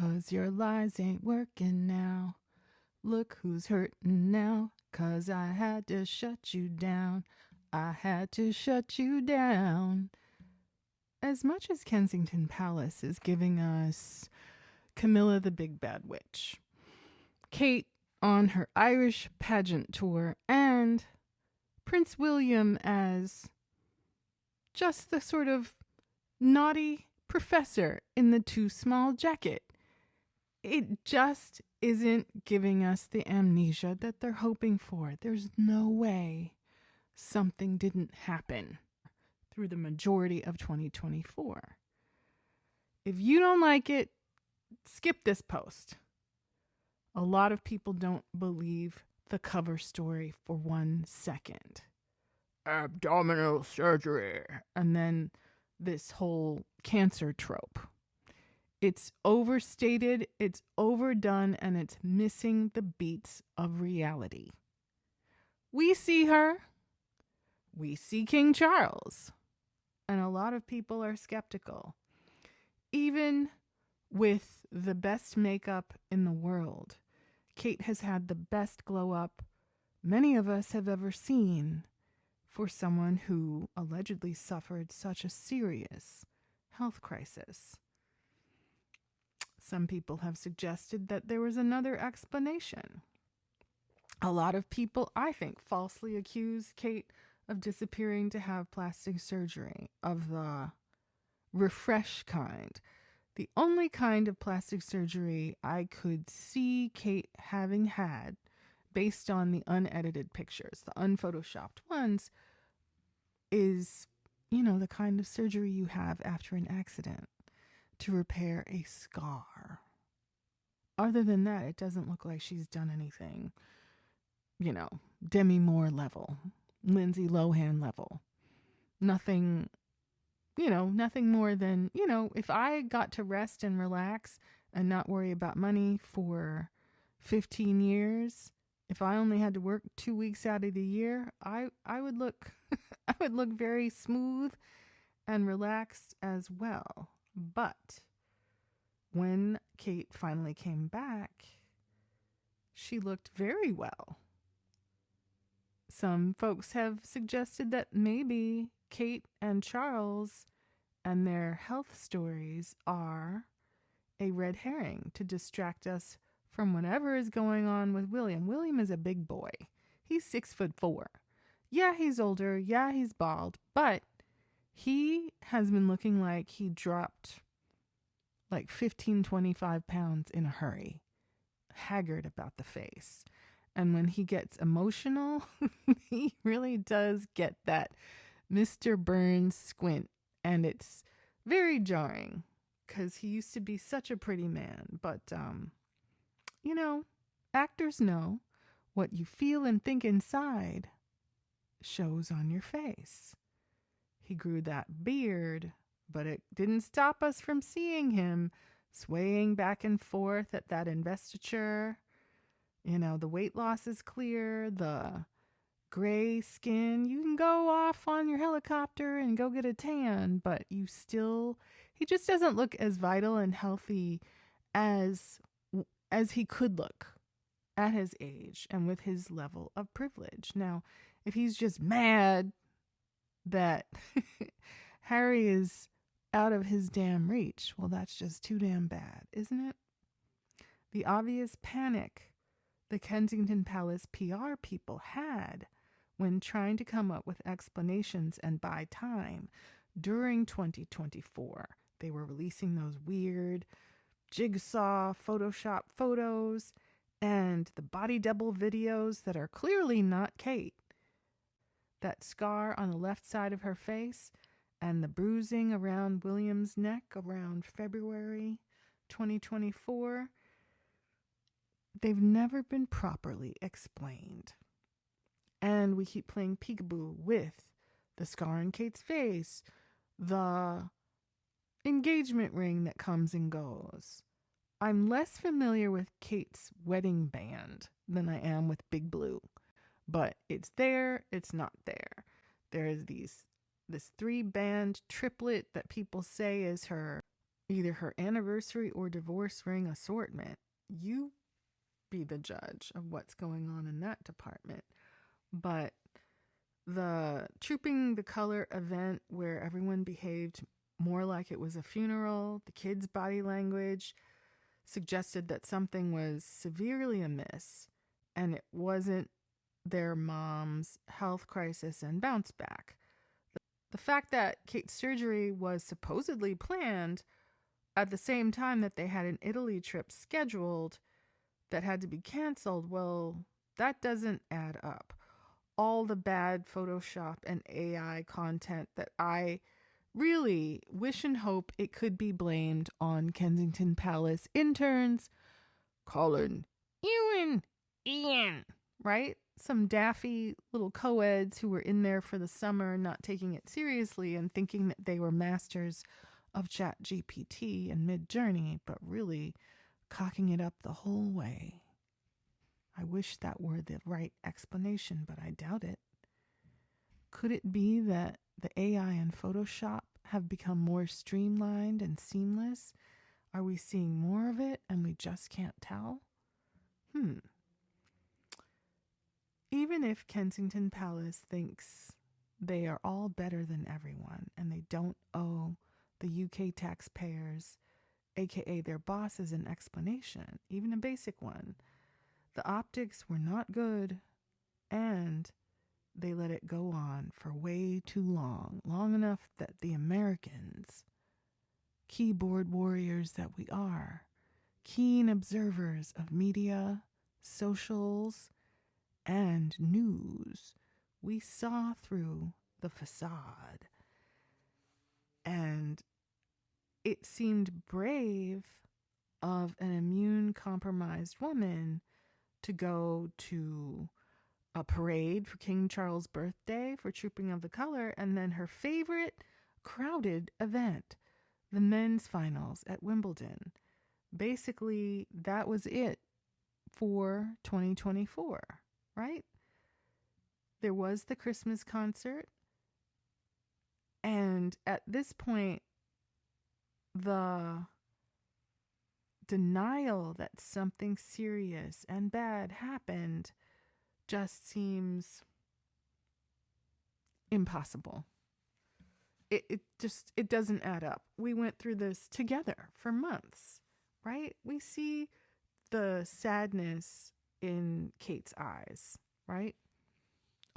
'cause your lies ain't working now. Look who's hurting now, 'cause I had to shut you down. I had to shut you down. As much as Kensington Palace is giving us Camilla the Big Bad Witch, Kate on her Irish pageant tour, and Prince William as just the sort of naughty professor in the too small jacket, it just isn't giving us the amnesia that they're hoping for. There's no way something didn't happen through the majority of 2024. If you don't like it, skip this post. A lot of people don't believe the cover story for 1 second. Abdominal surgery. And then this whole cancer trope. It's overstated, it's overdone, and it's missing the beats of reality. We see her. We see King Charles. And a lot of people are skeptical. Even with the best makeup in the world, Kate has had the best glow up many of us have ever seen for someone who allegedly suffered such a serious health crisis. Some people have suggested that there was another explanation. A lot of people, I think, falsely accuse Kate of disappearing to have plastic surgery of the refresh kind. The only kind of plastic surgery I could see Kate having had, based on the unedited pictures, the unphotoshopped ones, is, the kind of surgery you have after an accident to repair a scar. Other than that, it doesn't look like she's done anything, Demi Moore level, Lindsay Lohan level. Nothing, nothing more than, if I got to rest and relax and not worry about money for 15 years, if I only had to work 2 weeks out of the year, I would look I would look very smooth and relaxed as well. But when Kate finally came back, she looked very well. Some folks have suggested that maybe Kate and Charles and their health stories are a red herring to distract us from whatever is going on with William. William is a big boy. He's 6'4". Yeah, he's older. Yeah, he's bald. But he has been looking like he dropped like 15, 25 pounds in a hurry. Haggard about the face. And when he gets emotional, he really does get that Mr. Burns squint. And it's very jarring because he used to be such a pretty man. But, actors know what you feel and think inside shows on your face. He grew that beard, but it didn't stop us from seeing him swaying back and forth at that investiture. The weight loss is clear, the gray skin. You can go off on your helicopter and go get a tan, but he just doesn't look as vital and healthy as he could look at his age and with his level of privilege. Now, if he's just mad that Harry is out of his damn reach, well, that's just too damn bad, isn't it? The obvious panic the Kensington Palace PR people had when trying to come up with explanations and buy time during 2024. They were releasing those weird jigsaw Photoshop photos and the body double videos that are clearly not Kate. That scar on the left side of her face and the bruising around William's neck around February 2024, they've never been properly explained. And we keep playing peekaboo with the scar on Kate's face, the engagement ring that comes and goes. I'm less familiar with Kate's wedding band than I am with Big Blue. But it's there, it's not there. There's this 3-band triplet that people say is her, either her anniversary or divorce ring assortment. You be the judge of what's going on in that department. But the Trooping the Color event, where everyone behaved more like it was a funeral, the kids' body language suggested that something was severely amiss, and it wasn't their mom's health crisis and bounce back. The fact that Kate's surgery was supposedly planned at the same time that they had an Italy trip scheduled that had to be canceled, well, that doesn't add up. All the bad Photoshop and AI content that I really wish and hope it could be blamed on Kensington Palace interns, Colin, Ewan, Ian, right? Some daffy little co-eds who were in there for the summer, not taking it seriously and thinking that they were masters of ChatGPT and Midjourney, but really cocking it up the whole way. I wish that were the right explanation, but I doubt it. Could it be that the AI and Photoshop have become more streamlined and seamless? Are we seeing more of it and we just can't tell? Even if Kensington Palace thinks they are all better than everyone and they don't owe the UK taxpayers, aka their bosses, an explanation, even a basic one, the optics were not good, and they let it go on for way too long, long enough that the Americans, keyboard warriors that we are, keen observers of media, socials, and news, we saw through the facade. And it seemed brave of an immune-compromised woman to go to a parade for King Charles' birthday for Trooping of the Color, and then her favorite crowded event, the men's finals at Wimbledon. Basically, that was it for 2024, right? There was the Christmas concert, and at this point, the denial that something serious and bad happened just seems impossible. It doesn't add up. We went through this together for months, right? We see the sadness in Kate's eyes, right?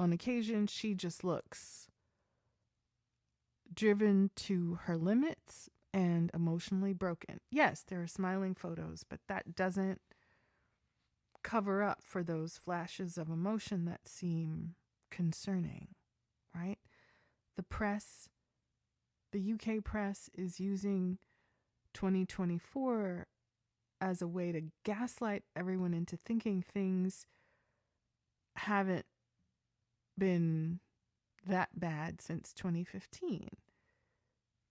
On occasion, she just looks driven to her limits and emotionally broken. Yes, there are smiling photos, but that doesn't cover up for those flashes of emotion that seem concerning, right? The press, the UK press, is using 2024 as a way to gaslight everyone into thinking things haven't been that bad since 2015,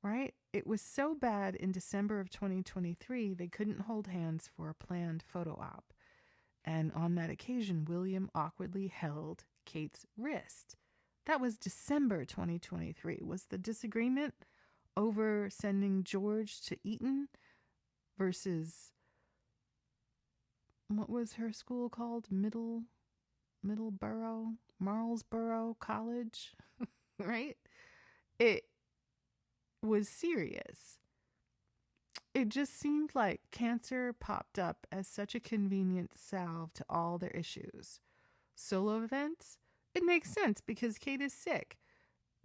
right? It was so bad in December of 2023, they couldn't hold hands for a planned photo op. And on that occasion, William awkwardly held Kate's wrist. That was December 2023. Was the disagreement over sending George to Eton versus, what was her school called? Middleborough, Marlsborough College, right? It was serious. It just seemed like cancer popped up as such a convenient salve to all their issues. Solo events? It makes sense because Kate is sick.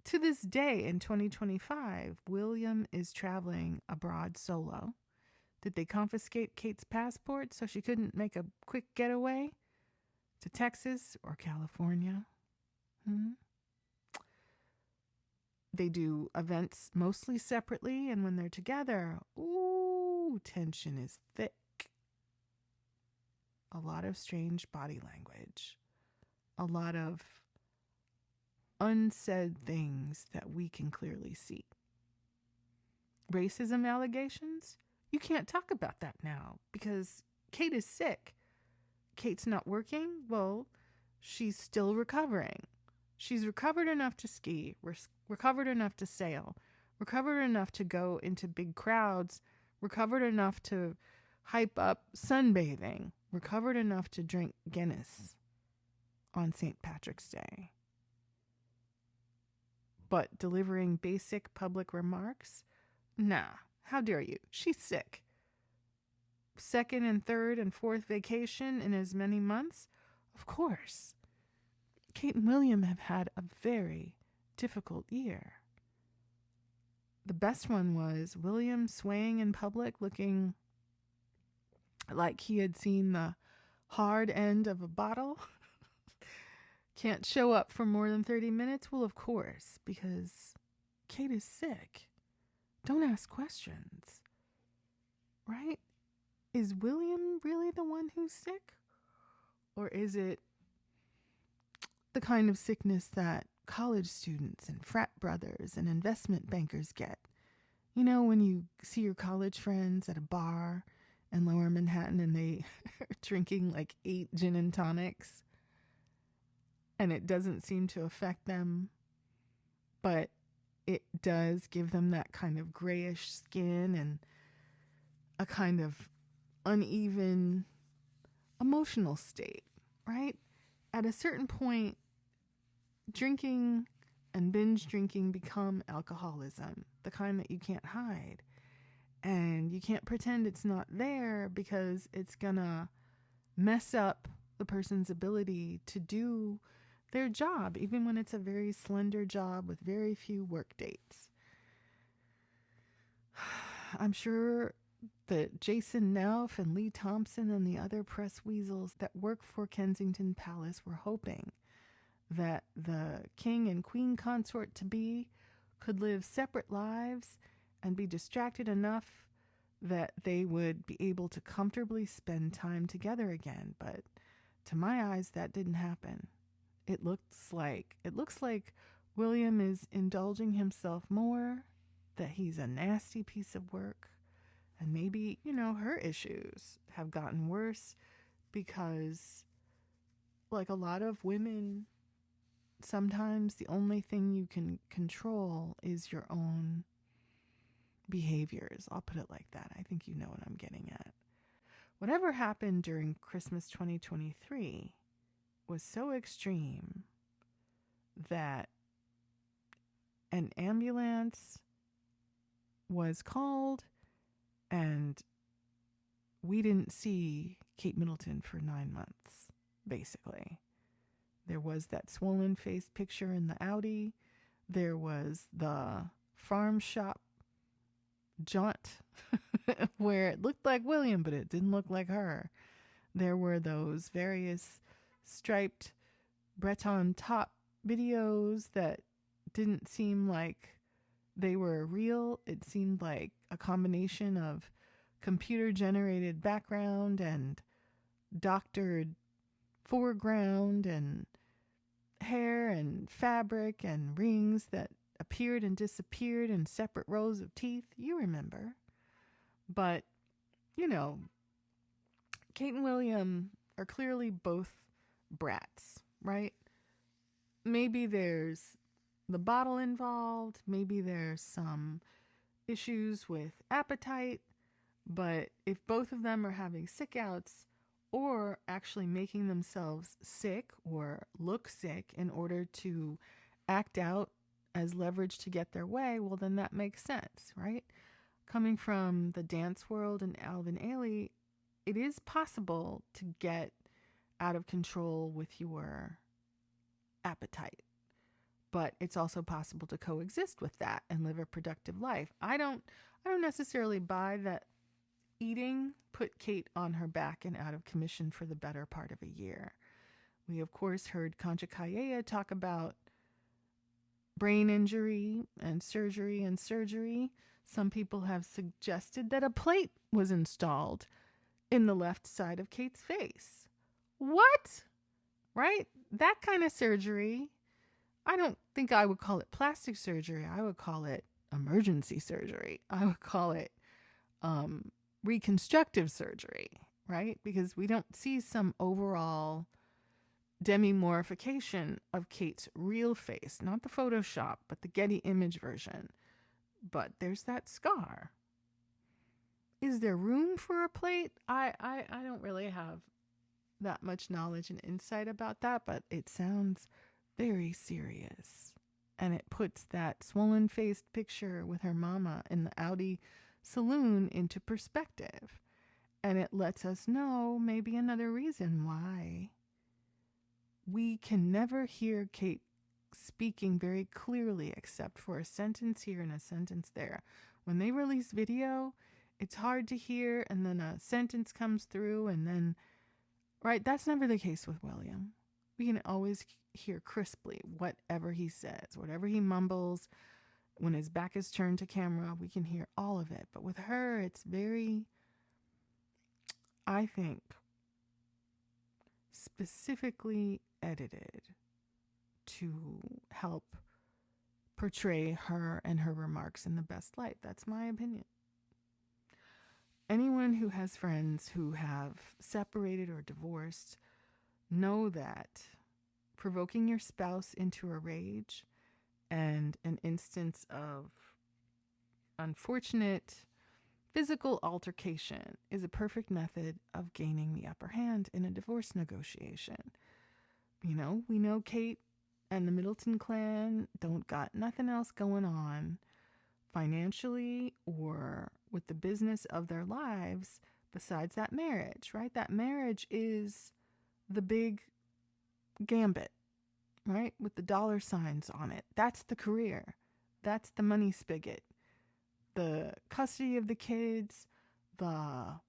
To this day in 2025, William is traveling abroad solo. Did they confiscate Kate's passport so she couldn't make a quick getaway to Texas or California? They do events mostly separately, and when they're together, ooh, tension is thick. A lot of strange body language. A lot of unsaid things that we can clearly see. Racism allegations? You can't talk about that now because Kate is sick. Kate's not working? Well, she's still recovering. She's recovered enough to ski, recovered enough to sail, recovered enough to go into big crowds, recovered enough to hype up sunbathing, recovered enough to drink Guinness on St. Patrick's Day. But delivering basic public remarks? Nah, how dare you? She's sick. Second and third and fourth vacation in as many months? Of course. Kate and William have had a very difficult year. The best one was William swaying in public, looking like he had seen the hard end of a bottle. Can't show up for more than 30 minutes? Well, of course, because Kate is sick. Don't ask questions. Right? Is William really the one who's sick? Or is it the kind of sickness that college students and frat brothers and investment bankers get? You know, when you see your college friends at a bar in Lower Manhattan and they are drinking like 8 gin and tonics and it doesn't seem to affect them, but it does give them that kind of grayish skin and a kind of uneven emotional state, right? At a certain point, drinking and binge drinking become alcoholism, the kind that you can't hide. And you can't pretend it's not there because it's gonna mess up the person's ability to do their job, even when it's a very slender job with very few work dates. I'm sure that Jason Knauf and Lee Thompson and the other press weasels that work for Kensington Palace were hoping that the king and queen consort-to-be could live separate lives and be distracted enough that they would be able to comfortably spend time together again. But to my eyes, that didn't happen. It looks like William is indulging himself more, that he's a nasty piece of work, and maybe, her issues have gotten worse because, like a lot of women, sometimes the only thing you can control is your own behaviors. I'll put it like that. I think you know what I'm getting at. Whatever happened during Christmas 2023 was so extreme that an ambulance was called and we didn't see Kate Middleton for 9 months, basically. There was that swollen-faced picture in the Audi. There was the farm shop jaunt where it looked like William, but it didn't look like her. There were those various striped Breton top videos that didn't seem like they were real. It seemed like a combination of computer-generated background and doctored foreground and hair and fabric and rings that appeared and disappeared in separate rows of teeth. You remember. But, Kate and William are clearly both brats, right? Maybe there's the bottle involved. Maybe there's some issues with appetite. But if both of them are having sick outs or actually making themselves sick or look sick in order to act out as leverage to get their way, well, then that makes sense, right? Coming from the dance world and Alvin Ailey, it is possible to get out of control with your appetite. But it's also possible to coexist with that and live a productive life. I don't necessarily buy that eating put Kate on her back and out of commission for the better part of a year. We, of course, heard Concha Calleja talk about brain injury and surgery. Some people have suggested that a plate was installed in the left side of Kate's face. What? Right? That kind of surgery. I don't think I would call it plastic surgery. I would call it emergency surgery. I would call it reconstructive surgery, right? Because we don't see some overall demimorphication of Kate's real face, not the Photoshop, but the Getty image version. But there's that scar. Is there room for a plate? I don't really have that much knowledge and insight about that, but it sounds very serious. And it puts that swollen faced picture with her mama in the Audi saloon into perspective. And it lets us know maybe another reason why we can never hear Kate speaking very clearly except for a sentence here and a sentence there. When they release video, it's hard to hear, and then a sentence comes through, and then, right, that's never the case with William. We can always hear crisply whatever he says, whatever he mumbles. When his back is turned to camera, we can hear all of it. But with her, it's very, I think, specifically edited to help portray her and her remarks in the best light. That's my opinion. Anyone who has friends who have separated or divorced know that provoking your spouse into a rage and an instance of unfortunate physical altercation is a perfect method of gaining the upper hand in a divorce negotiation. You know, we know Kate and the Middleton clan don't got nothing else going on financially or with the business of their lives besides that marriage, right? That marriage is the big gambit, right? With the dollar signs on it. That's the career. That's the money spigot. The custody of the kids, the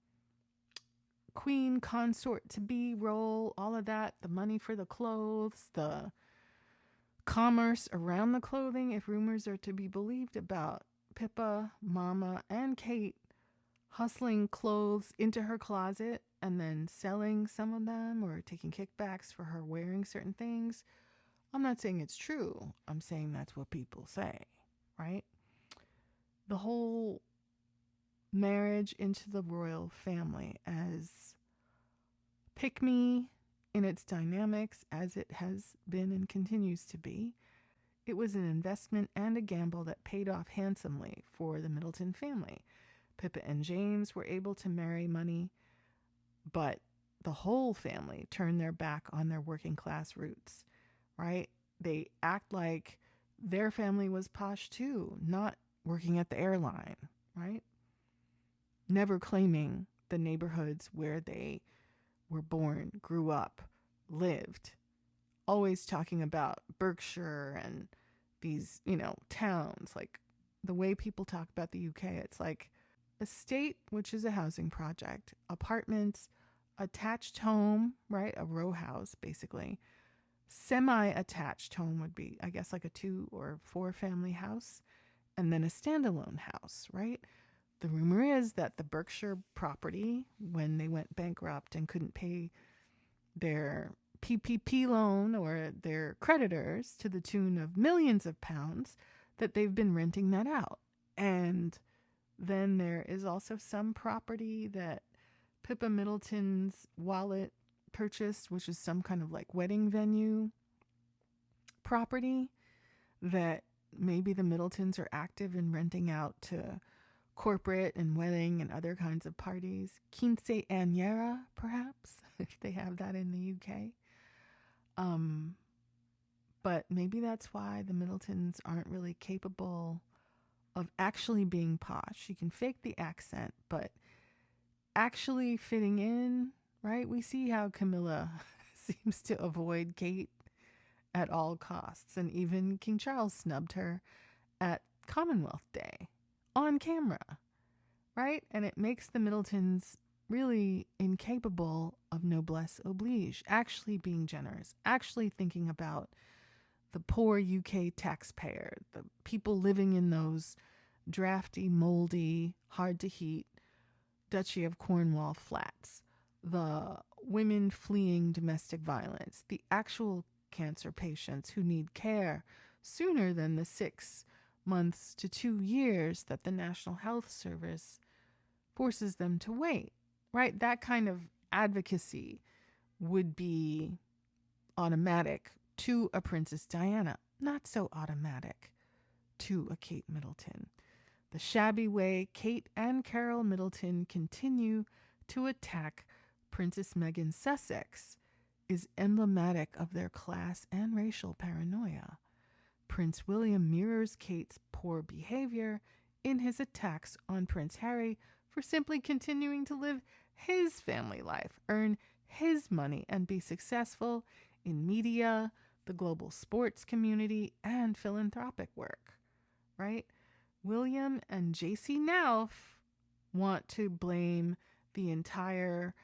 queen consort to be role, all of that, the money for the clothes, the commerce around the clothing, if rumors are to be believed about Pippa, Mama, and Kate hustling clothes into her closet and then selling some of them or taking kickbacks for her wearing certain things. I'm not saying it's true. I'm saying that's what people say, right? The whole marriage into the royal family as pick-me in its dynamics as it has been and continues to be. It was an investment and a gamble that paid off handsomely for the Middleton family. Pippa and James were able to marry money, but the whole family turned their back on their working class roots, right? They act like their family was posh too, not working at the airline, right? Never claiming the neighborhoods where they were born, grew up, lived. Always talking about Berkshire and these, towns. Like the way people talk about the UK, it's like estate, which is a housing project, apartments, attached home, right? A row house, basically. Semi-attached home would be, I guess, like a 2 or 4 family house, and then a standalone house, right? The rumor is that the Berkshire property, when they went bankrupt and couldn't pay their PPP loan or their creditors to the tune of millions of pounds, that they've been renting that out. And then there is also some property that Pippa Middleton's wallet purchased, which is some kind of like wedding venue property that maybe the Middletons are active in renting out to corporate and wedding and other kinds of parties. Quinceañera, perhaps, if they have that in the UK. But maybe that's why the Middletons aren't really capable of actually being posh. You can fake the accent, but actually fitting in, right? We see how Camilla seems to avoid Kate at all costs. And even King Charles snubbed her at Commonwealth Day on camera, right? And it makes the Middletons really incapable of noblesse oblige, actually being generous, actually thinking about the poor UK taxpayer, the people living in those drafty, moldy, hard to heat Duchy of Cornwall flats, the women fleeing domestic violence, the actual cancer patients who need care sooner than the 6 months to 2 years that the National Health Service forces them to wait, right? That kind of advocacy would be automatic to a Princess Diana, not so automatic to a Kate Middleton. The shabby way Kate and Carol Middleton continue to attack Princess Meghan Sussex is emblematic of their class and racial paranoia. Prince William mirrors Kate's poor behavior in his attacks on Prince Harry for simply continuing to live his family life, earn his money, and be successful in media, the global sports community, and philanthropic work, right? William and Jasie Knauf want to blame the entire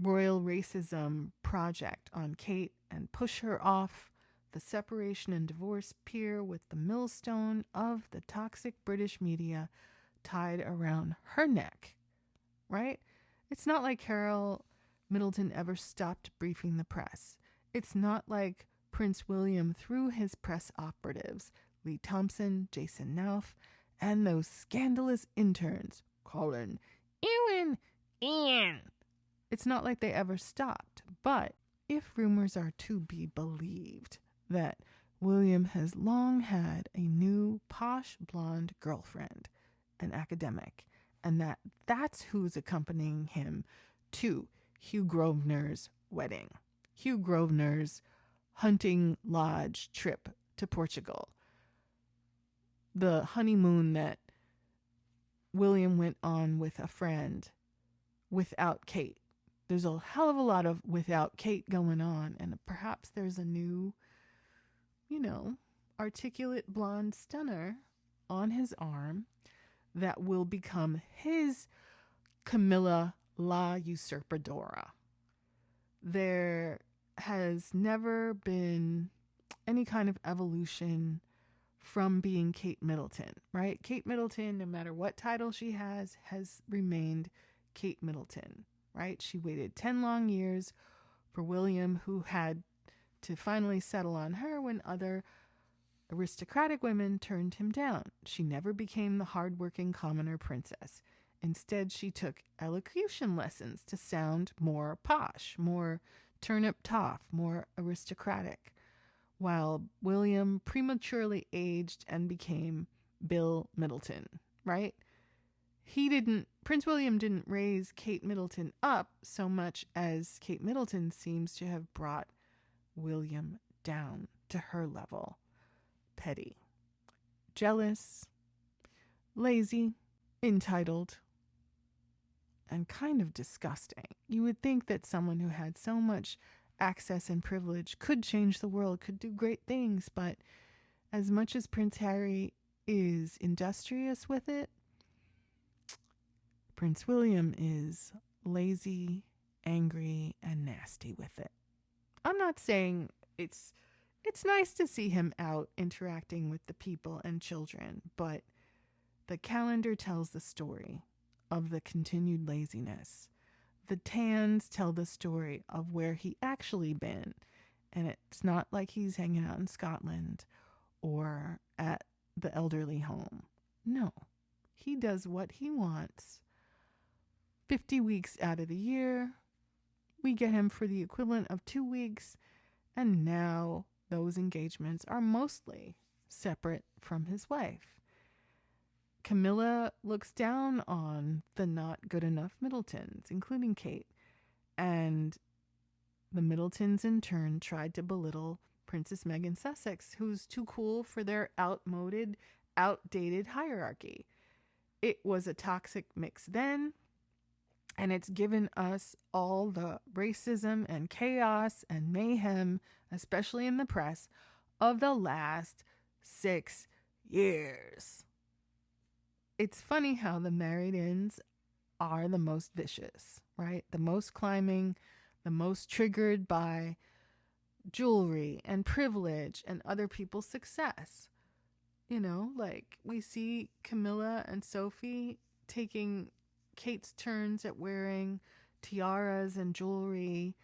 royal racism project on Kate and push her off the separation and divorce pier with the millstone of the toxic British media tied around her neck, right? It's not like Carol Middleton ever stopped briefing the press. It's not like Prince William, through his press operatives, Lee Thompson, Jason Knauf, and those scandalous interns, Colin, Ewan, Ian. It's not like they ever stopped. But if rumors are to be believed that William has long had a new posh blonde girlfriend, an academic, and that's who's accompanying him to Hugh Grosvenor's wedding, Hugh Grosvenor's hunting lodge trip to Portugal, the honeymoon that William went on with a friend without Kate. There's a hell of a lot of without Kate going on, and perhaps there's a new, articulate blonde stunner on his arm that will become his Camilla La Usurpadora. There has never been any kind of evolution from being Kate Middleton, right? Kate Middleton, no matter what title she has remained Kate Middleton, right? She waited 10 long years for William, who had to finally settle on her when other aristocratic women turned him down. She never became the hardworking commoner princess. Instead, she took elocution lessons to sound more posh, more turnip toff, more aristocratic, while William prematurely aged and became Bill Middleton, right? Prince William didn't raise Kate Middleton up so much as Kate Middleton seems to have brought William down to her level. Petty, jealous, lazy, entitled, and kind of disgusting. You would think that someone who had so much access and privilege could change the world, could do great things, but as much as Prince Harry is industrious with it, Prince William is lazy, angry, and nasty with it. I'm not saying it's nice to see him out interacting with the people and children, but the calendar tells the story of the continued laziness. The tans tell the story of where he actually been, and it's not like he's hanging out in Scotland or at the elderly home. No, he does what he wants 50 weeks out of the year. We get him for the equivalent of 2 weeks, and now those engagements are mostly separate from his wife. Camilla looks down on the not good enough Middletons, including Kate, and the Middletons in turn tried to belittle Princess Meghan Sussex, who's too cool for their outdated hierarchy. It was a toxic mix then, and it's given us all the racism and chaos and mayhem, especially in the press, of the last 6 years. It's funny how the married-ins are the most vicious, right? The most climbing, the most triggered by jewelry and privilege and other people's success. Like we see Camilla and Sophie taking Kate's turns at wearing tiaras and jewelry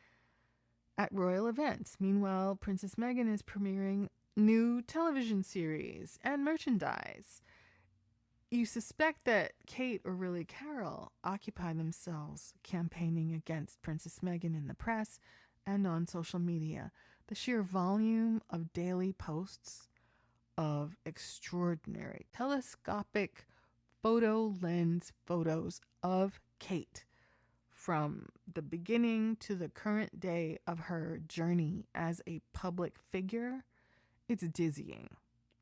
at royal events. Meanwhile, Princess Meghan is premiering new television series and merchandise. You suspect that Kate, or really Carol, occupy themselves campaigning against Princess Meghan in the press and on social media. The sheer volume of daily posts of extraordinary, telescopic photo lens photos of Kate from the beginning to the current day of her journey as a public figure, it's dizzying.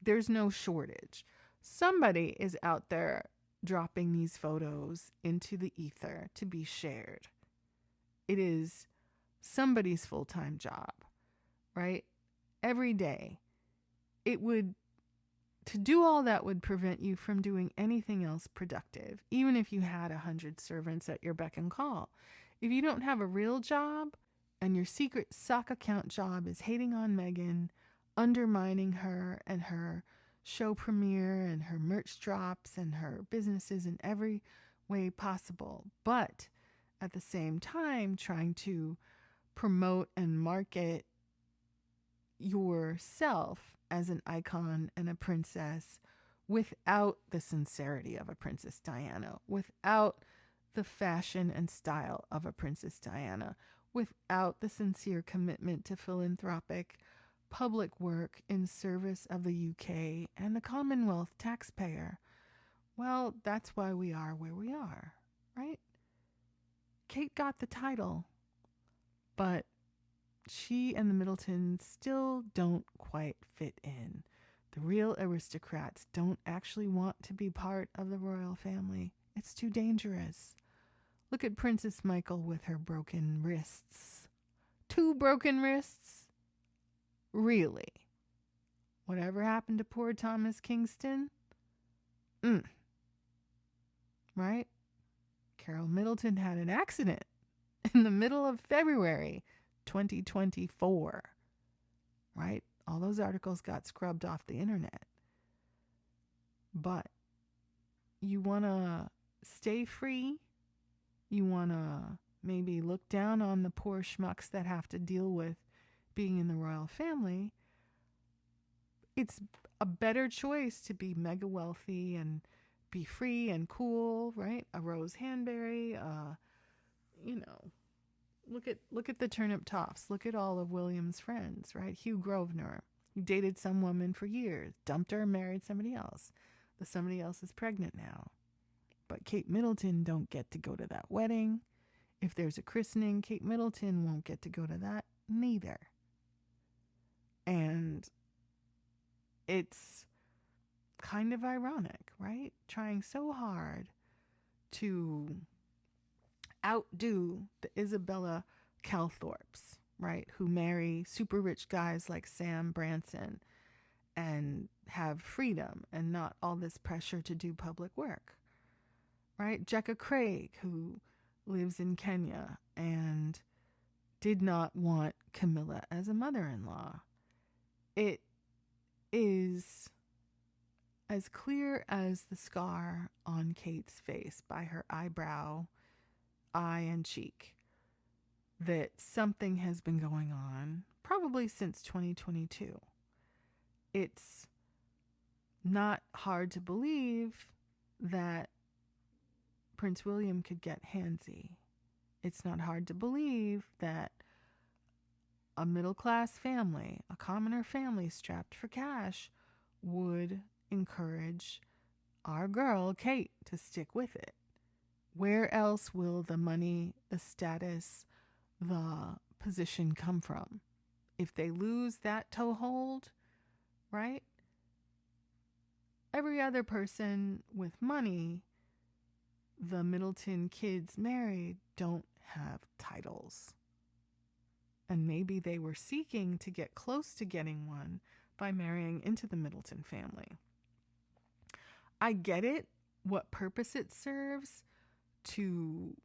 There's no shortage. Somebody is out there dropping these photos into the ether to be shared. It is somebody's full-time job, right? Every day. To do all that would prevent you from doing anything else productive, even if you had 100 servants at your beck and call. If you don't have a real job and your secret sock account job is hating on Meghan, undermining her and her show premiere and her merch drops and her businesses in every way possible, but at the same time trying to promote and market yourself as an icon and a princess without the sincerity of a Princess Diana, without the fashion and style of a Princess Diana, without the sincere commitment to philanthropic public work in service of the UK and the Commonwealth taxpayer. Well, that's why we are where we are, right? Kate got the title, but she and the Middletons still don't quite fit in. The real aristocrats don't actually want to be part of the royal family. It's too dangerous. Look at Princess Michael with her broken wrists. 2 broken wrists? Really? Whatever happened to poor Thomas Kingston? Right? Carol Middleton had an accident in the middle of February 2024, right? All those articles got scrubbed off the internet. But you want to stay free? You want to maybe look down on the poor schmucks that have to deal with being in the royal family? It's a better choice to be mega wealthy and be free and cool, right? A Rose Hanbury, Look at the Turnip Toffs. Look at all of William's friends, right? Hugh Grosvenor. He dated some woman for years, dumped her and married somebody else. The somebody else is pregnant now. But Kate Middleton don't get to go to that wedding. If there's a christening, Kate Middleton won't get to go to that neither. And it's kind of ironic, right? Trying so hard to outdo the Isabella Calthorpes, right? Who marry super rich guys like Sam Branson and have freedom and not all this pressure to do public work, right? Jekka Craig, who lives in Kenya and did not want Camilla as a mother-in-law. It is as clear as the scar on Kate's face by her eyebrow, eye, and cheek that something has been going on probably since 2022. It's not hard to believe that Prince William could get handsy. It's not hard to believe that a middle-class family, a commoner family strapped for cash, would encourage our girl, Kate, to stick with it. Where else will the money, the status, the position come from? If they lose that toehold, right? Every other person with money the Middleton kids married don't have titles. And maybe they were seeking to get close to getting one by marrying into the Middleton family. I get it, what purpose it serves to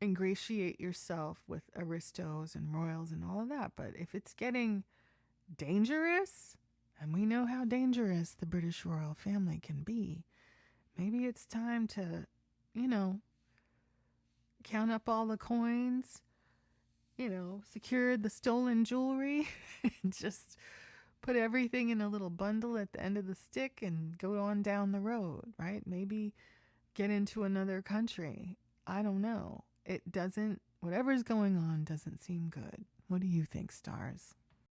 ingratiate yourself with aristos and royals and all of that. But if it's getting dangerous, and we know how dangerous the British royal family can be, maybe it's time to, count up all the coins, secure the stolen jewelry, and just put everything in a little bundle at the end of the stick and go on down the road, right? Maybe get into another country. I don't know. Whatever's going on doesn't seem good. What do you think, stars?